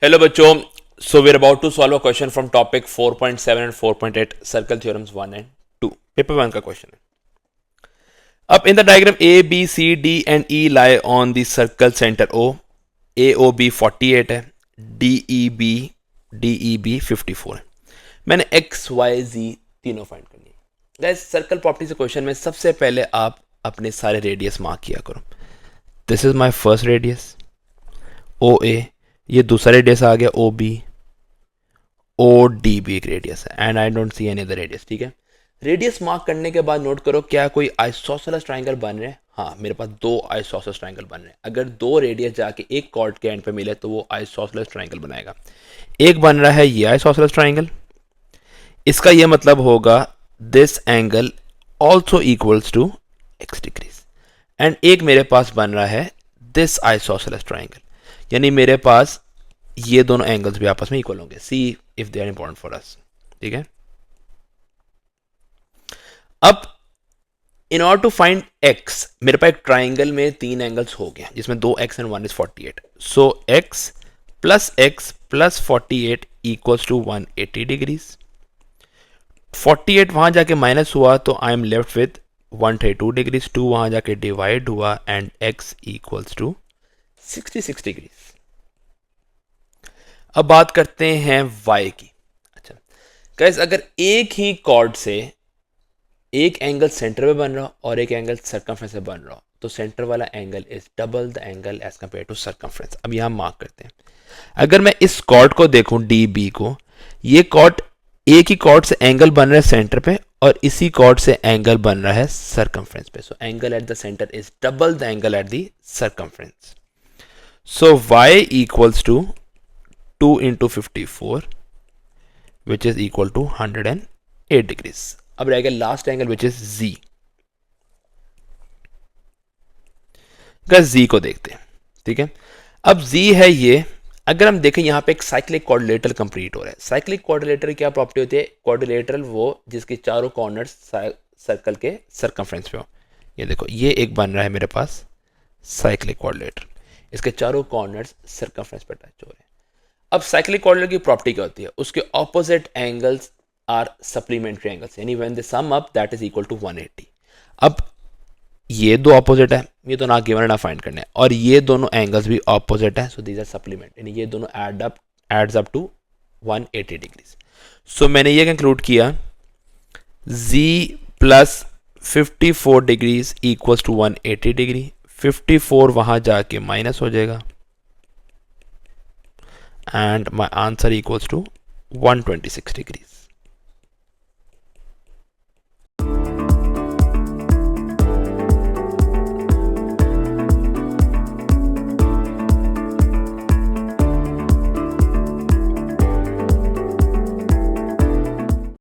Hello बच्चों, so we are about to solve a question from topic 4.7 and 4.8 circle theorems 1 and 2। Paper 1 का question है। अब in the diagram A B C D and E lie on the circle centre O. A O B 48 है, D E B 54 है। मैंने x Y जी तीनों find करनी है। Guys, circle property से क्वेश्चन में सबसे पहले आप अपने सारे रेडियस मार्क किया करो। This is my first radius O A, ये दूसरा रेडियस आ गया ओ बी, ओ डी भी एक रेडियस है and I don't see any other radius. ठीक है, रेडियस मार्क करने के बाद नोट करो क्या कोई आइसोसेलेस ट्रायंगल बन रहे हैं। हाँ, मेरे पास दो आइसोसेलेस ट्रायंगल बन रहे हैं। अगर दो रेडियस जाके एक कॉर्ड के एंड पे मिले तो वो आइसोसेलेस ट्रायंगल बनाएगा। एक बन रहा है ये आइसोसेलेस ट्रायंगल, इसका ये मतलब होगा this angle also equals to X degrees. And एक मेरे पास बन रहा है दिस आइसोसेलेस ट्रायंगल, यानी मेरे पास ये दोनों एंगल्स भी आपस में इक्वल होंगे। See if they are important for us. ठीक है, अब in order to find X, मेरे पास एक ट्राइंगल में तीन एंगल्स हो गए जिसमें दो X and one is 48। So X plus 48 equals to 180 degrees. 48 वहां जाके माइनस हुआ तो I am left with 132 degrees. 2 वहां जाके डिवाइड हुआ and X equals to 66 degrees. अब बात करते हैं y की। अच्छा गाइस, अगर एक ही कॉर्ड से एक एंगल सेंटर में बन रहा हो और एक एंगल सर्कमफ्रेंस में बन रहा हो तो सेंटर वाला angle is double the angle as compare to circumference. अब यहां मार्क करते हैं। अगर मैं इस कॉर्ड को देखूं डी बी को, ये कॉर्ड एक ही कॉर्ड से एंगल बन रहा है सेंटर पे और इसी कॉर्ड से एंगल बन रहा है सर्कमफ्रेंस पे। So angle at the centre is double the angle at the circumference. So y equals to 2 into 54 which is equal to 108 degrees. अब रहेगा last angle which is z। z को देखते हैं। ठीक है, अब z है ये। अगर हम देखें यहाँ पे एक साइक्लिक क्वाड्रिलेटरल कंप्लीट हो रहा है। साइक्लिक क्वाड्रिलेटरल क्या प्रॉपर्टी होती है? क्वाड्रिलेटरल वो जिसके चारों कॉर्नर्स सर्कल के सर्कमफ्रेंस पे हो। ये देखो, ये एक बन रहा है मेरे पास साइक्लिक क्वाड्रिलेटरल, इसके चारों कॉर्नर्स सर्कमफ्रेंस पे टच हो रहे हैं। अब साइक्लिक क्वाड्रिलेटरल की प्रॉपर्टी क्या होती है? उसके opposite angles are supplementary angles, यानी when they sum up that is equal to 180। अब ये दो ऑपोजिट है, ये तो ना गिवन ना फाइंड करने हैं, और ये दोनों एंगल्स भी ऑपोजिट है, सो दीज आर सप्लीमेंट, यानी ये दोनों adds up to 180 degrees. So मैंने ये कंक्लूड किया z plus 54 degrees equals to 180 degree. 54 वहां जाके माइनस हो जाएगा and my answer equals to 126 degrees.